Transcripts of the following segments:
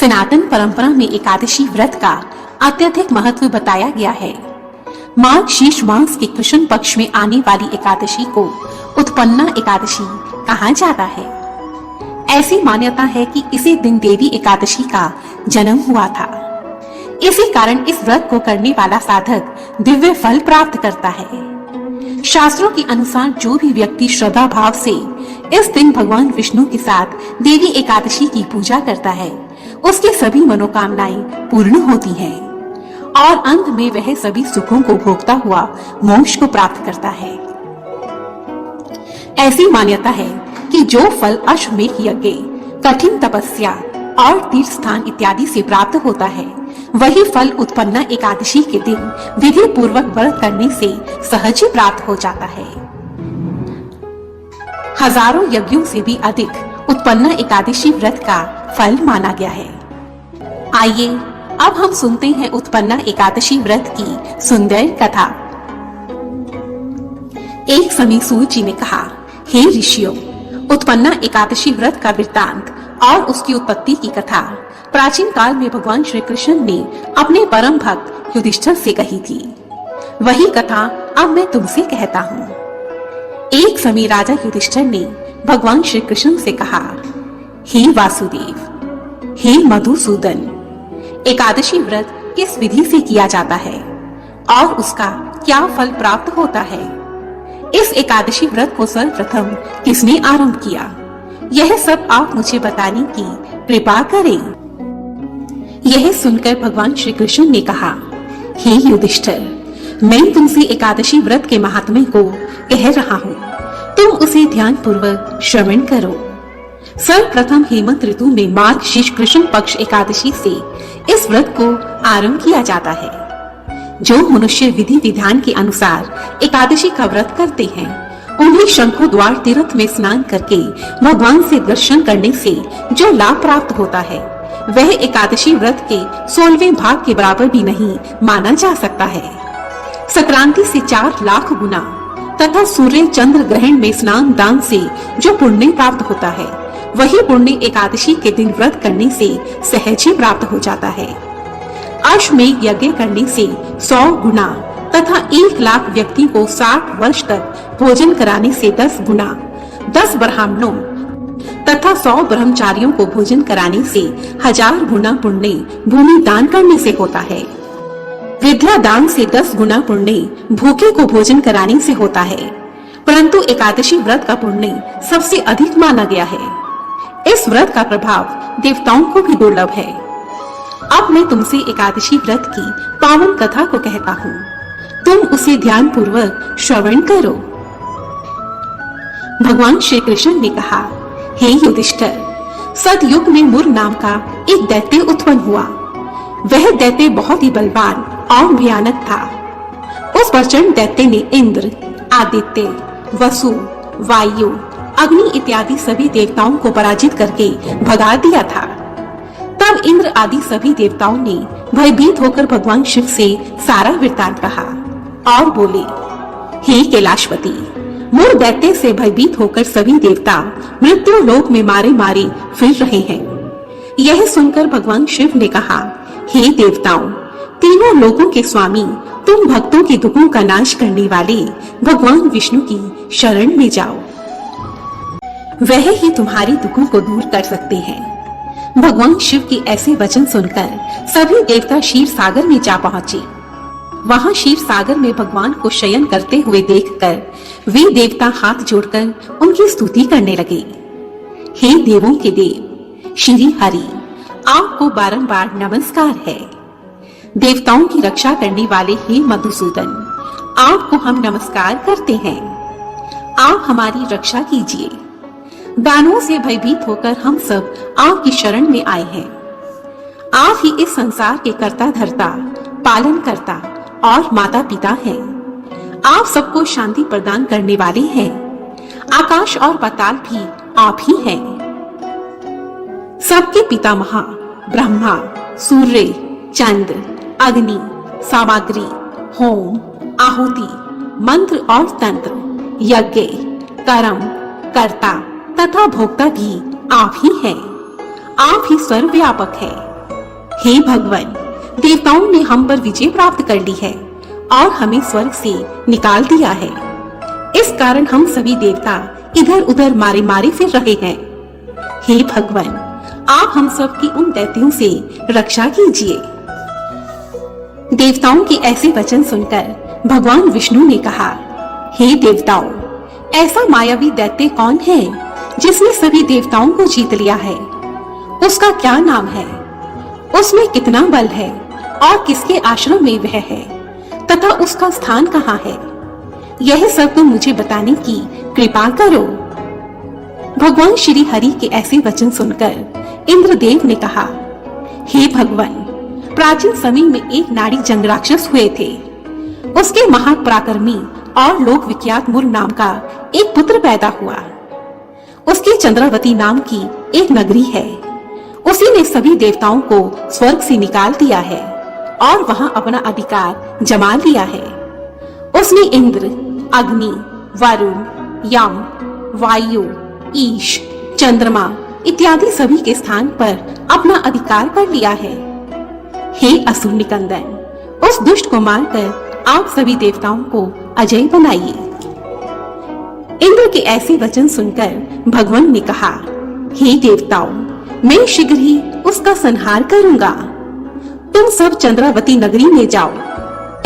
सनातन परंपरा में एकादशी व्रत का अत्यधिक महत्व बताया गया है। माघ शीर्ष मास के कृष्ण पक्ष में आने वाली एकादशी को उत्पन्ना एकादशी कहा जाता है। ऐसी मान्यता है कि इसी दिन देवी एकादशी का जन्म हुआ था। इसी कारण इस व्रत को करने वाला साधक दिव्य फल प्राप्त करता है। शास्त्रों के अनुसार जो भी व्यक्ति श्रद्धा भाव से इस दिन भगवान विष्णु के साथ देवी एकादशी की पूजा करता है, उसकी सभी मनोकामनाएं पूर्ण होती हैं और अंत में वह सभी सुखों को भोगता हुआ मोक्ष को प्राप्त करता है। ऐसी मान्यता है कि जो फल अश्वमेध यज्ञ, कठिन तपस्या और तीर्थ स्थान इत्यादि से प्राप्त होता है, वही फल उत्पन्ना एकादशी के दिन विधि पूर्वक व्रत करने से सहज ही प्राप्त हो जाता है। हजारों यज्ञों से भी अधिक उत्पन्ना एकादशी व्रत का फल माना गया है। आइए अब हम सुनते हैं उत्पन्ना एकादशी व्रत की सुंदर कथा। एक समय सूत जी ने कहा, हे ऋषियों, उत्पन्ना एकादशी व्रत का वृत्तांत और उसकी उत्पत्ति की कथा प्राचीन काल में भगवान श्री कृष्ण ने अपने परम भक्त युधिष्ठिर से कही थी। वही कथा अब मैं तुमसे कहता हूँ। एक समय राजा युधिष्ठिर ने भगवान श्री कृष्ण से कहा, हे वासुदेव, हे मधुसूदन, एकादशी व्रत किस विधि से किया जाता है और उसका क्या फल प्राप्त होता है? इस एकादशी व्रत को सर्वप्रथम किसने आरंभ किया? यह सब आप मुझे बताने की कृपा करें। यह सुनकर भगवान श्री कृष्ण ने कहा, हे युधिष्ठिर, मैं तुमसे एकादशी व्रत के महात्म्य को कह रहा हूँ, तुम उसे ध्यान पूर्वक श्रवण करो। सर्वप्रथम हेमंत ऋतु में माघ शीर्ष कृष्ण पक्ष एकादशी से इस व्रत को आरंभ किया जाता है। जो मनुष्य विधि विधान के अनुसार एकादशी का व्रत करते हैं, उन्हें शंखो द्वार तीर्थ में स्नान करके भगवान से दर्शन करने से जो लाभ प्राप्त होता है, वह एकादशी व्रत के 16वें भाग के बराबर भी नहीं माना जा सकता है। संक्रांति से 4 लाख गुना तथा सूर्य चंद्र ग्रहण में स्नान दान से जो पुण्य प्राप्त होता है, वही पुण्य एकादशी के दिन व्रत करने से सहज ही प्राप्त हो जाता है। अश्वमेध यज्ञ करने से 100 गुना तथा 1 लाख व्यक्ति को 60 वर्ष तक भोजन कराने से 10 गुना, 10 ब्राह्मणों तथा 100 ब्रह्मचारियों को भोजन कराने से 1000 गुना पुण्य भूमि दान करने से होता है। विद्या दान से 10 गुना पुण्य भूखे को भोजन कराने से होता है। परंतु एकादशी व्रत का पुण्य सबसे अधिक माना गया है। इस व्रत का प्रभाव देवताओं को भी दुर्लभ है। अब मैं तुमसे एकादशी व्रत की पावन कथा को कहता हूँ, तुम उसे ध्यान पूर्वक श्रवण करो। भगवान श्री कृष्ण ने कहा, हे युधिष्ठिर, सतयुग में मुर नाम का एक दैत्य उत्पन्न हुआ। वह दैत्य बहुत ही बलवान और भयानक था। उस प्रचंड दैत्य ने इंद्र, आदित्य, वसु, वायु, अग्नि इत्यादि सभी देवताओं को पराजित करके भगा दिया था। तब इंद्र आदि सभी देवताओं ने भयभीत होकर भगवान शिव से सारा वृत्तांत कहा और बोले, हे कैलाशपति, मुर दैत्य से भयभीत होकर सभी देवता मृत्यु लोक में मारे मारे फिर रहे हैं। यह सुनकर भगवान शिव ने कहा, हे देवताओं, तीनों लोकों के स्वामी, तुम भक्तों के दुखों का नाश करने वाले भगवान विष्णु की शरण में जाओ। वह ही तुम्हारे दुखों को दूर कर सकते हैं। भगवान शिव के ऐसे वचन सुनकर सभी देवता क्षीर सागर में जा पहुँचे। वहाँ क्षीर सागर में भगवान को शयन करते हुए देखकर वे देवता हाथ जोड़कर उनकी स्तुति करने लगे। हे देवों के देव श्री हरि, आपको बारंबार नमस्कार है। देवताओं की रक्षा करने वाले हे मधुसूदन, आपको हम नमस्कार करते हैं। आप हमारी रक्षा कीजिए। दानवों से भयभीत होकर हम सब आपकी शरण में आए हैं। आप ही इस संसार के कर्ता धर्ता, पालन करता और माता पिता हैं। आप सबको शांति प्रदान करने वाले हैं। आकाश और पाताल भी आप ही हैं। सबके पितामह ब्रह्मा, सूर्य, चंद्र, अग्नि, सामग्री, होम, आहुति, मंत्र और तंत्र, यज्ञ, कर्म, कर्ता तथा भोक्ता भी आप ही हैं। आप ही सर्वव्यापक है। हे भगवान, देवताओं ने हम पर विजय प्राप्त कर ली है और हमें स्वर्ग से निकाल दिया है। इस कारण हम सभी देवता इधर उधर मारे मारे फिर रहे हैं। हे भगवान, आप हम सब की उन दैत्यों से रक्षा कीजिए। देवताओं के ऐसे वचन सुनकर भगवान विष्णु ने कहा, हे देवताओं, ऐसा मायावी दैत्य कौन है जिसने सभी देवताओं को जीत लिया है? उसका क्या नाम है? उसमें कितना बल है और किसके आश्रम में वह है तथा उसका स्थान कहाँ है? यह सब तुम मुझे बताने की कृपा करो। भगवान श्री हरि के ऐसे वचन सुनकर इंद्रदेव ने कहा, हे भगवान, प्राचीन समय में एक नाड़ी जंग राक्षस हुए थे। उसके महापराक्रमी और लोक विख्यात मुर नाम का एक पुत्र पैदा हुआ। उसकी चंद्रावती नाम की एक नगरी है। उसी ने सभी देवताओं को स्वर्ग से निकाल दिया है और वहां अपना अधिकार जमा लिया है। उसने इंद्र, अग्नि, वरुण, यम, वायु, ईश, चंद्रमा इत्यादि सभी के स्थान पर अपना अधिकार कर लिया है। हे असुर निकंदन, उस दुष्ट को मारकर आप सभी देवताओं को अजय बनाइए। इंद्र के ऐसे वचन सुनकर भगवान ने कहा, हे देवताओं, मैं शीघ्र ही उसका संहार करूंगा। तुम सब चंद्रावती नगरी में जाओ।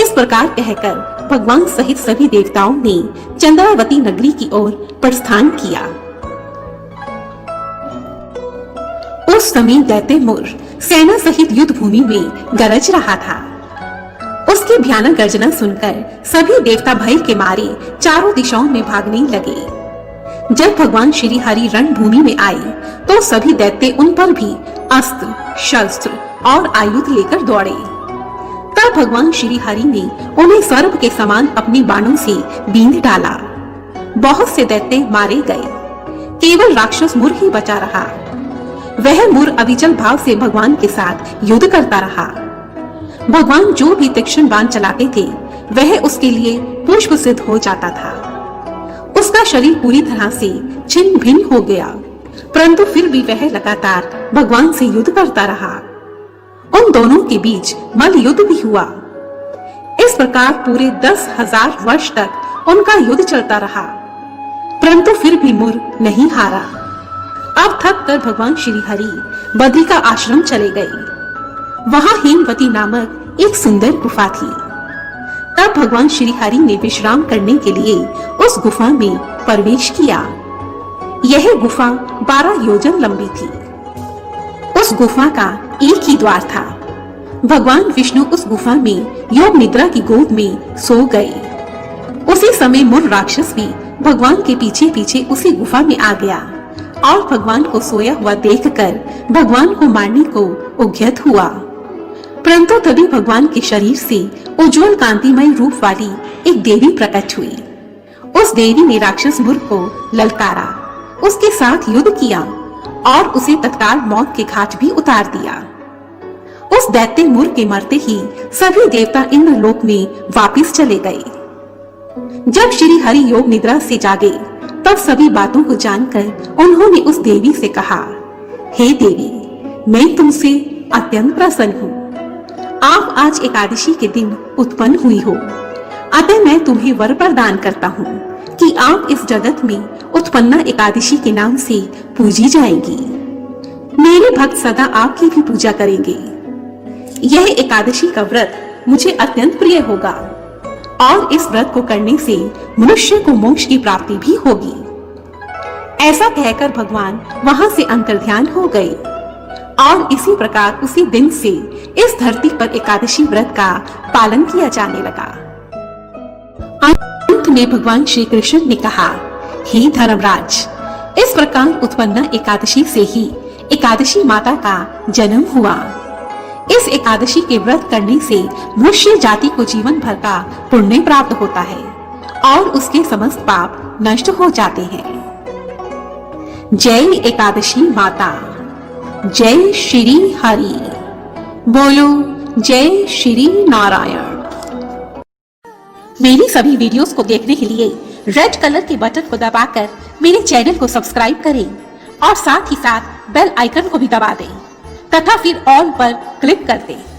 इस प्रकार कहकर भगवान सहित सभी देवताओं ने चंद्रावती नगरी की ओर प्रस्थान किया। उस समय दैत्य मुर सेना सहित युद्ध भूमि में गरज रहा था। उसकी भयानक गर्जना सुनकर सभी देवता भय के मारे चारों दिशाओं में भागने लगे। जब भगवान श्री हरि रणभूमि में आए तो सभी दैत्य उन पर भी अस्त्र, शस्त्र और आयुध लेकर दौड़े। तब भगवान श्री हरि ने उन्हें सर्प के समान अपनी बाणों से बींध डाला। बहुत से दैत्य मारे गए, केवल राक्षस मुर ही बचा रहा। वह मुर अविचल भाव से भगवान के साथ युद्ध करता रहा। भगवान जो भी तीक्ष्ण बाण चलाते थे वह उसके लिए पुष्प सिद्ध हो जाता था। उसका शरीर पूरी तरह से छिन्न भिन्न हो गया, परंतु फिर भी वह लगातार भगवान से युद्ध करता रहा। उन दोनों के बीच मल्ल युद्ध भी हुआ। इस प्रकार पूरे 10,000 वर्ष तक उनका युद्ध चलता रहा, परंतु फिर भी मुर नहीं हारा। अब थक कर भगवान श्री हरि बद्री का आश्रम चले गए। वहां हेमवती नामक एक सुंदर गुफा थी। तब भगवान श्री हरि ने विश्राम करने के लिए उस गुफा में प्रवेश किया। यह गुफा 12 योजन लंबी थी। उस गुफा का एक ही द्वार था। भगवान विष्णु उस गुफा में योग निद्रा की गोद में सो गए। उसी समय मुर राक्षस भी भगवान के पीछे पीछे उसी गुफा में आ गया और भगवान को सोया हुआ देखकर भगवान को मारने को उद्यत हुआ। परंतु तभी भगवान के शरीर से उज्जवल कांतिमय रूप वाली एक देवी प्रकट हुई। उस देवी ने राक्षस मुर को ललकारा, उसके साथ युद्ध किया और उसे तत्काल मौत के घाट भी उतार दिया। उस दैत्य मुर के मरते ही सभी देवता इंद्रलोक में वापस चले गए। जब श्री हरि योग निद्रा से जागे तब सभी बातों को जानकर उन्होंने उस देवी से कहा, हे देवी, मैं तुमसे अत्यंत प्रसन्न हूँ। आप आज एकादशी के दिन उत्पन्न हुई हो, अतः मैं तुम्हें वर प्रदान करता हूँ कि आप इस जगत में उत्पन्ना एकादशी के नाम से पूजी जाएंगी। मेरे भक्त सदा आपकी भी पूजा करेंगे। यह एकादशी का व्रत मुझे अत्यंत प्रिय होगा और इस व्रत को करने से मनुष्य को मोक्ष की प्राप्ति भी होगी। ऐसा कहकर भगवान वहां से अंतर्ध्यान हो गए और इसी प्रकार उसी दिन से इस धरती पर एकादशी व्रत का पालन किया जाने लगा। अंत में भगवान श्री कृष्ण ने कहा, हे धर्मराज, इस प्रकार उत्पन्ना एकादशी से ही एकादशी माता का जन्म हुआ। इस एकादशी के व्रत करने से मनुष्य जाति को जीवन भर का पुण्य प्राप्त होता है और उसके समस्त पाप नष्ट हो जाते हैं। जय एकादशी माता, जय श्री हरि, बोलो जय श्री नारायण। मेरी सभी वीडियोस को देखने के लिए रेड कलर के बटन को दबाकर मेरे चैनल को सब्सक्राइब करें और साथ ही साथ बेल आइकन को भी दबा दें तथा फिर ऑल पर क्लिक कर दें।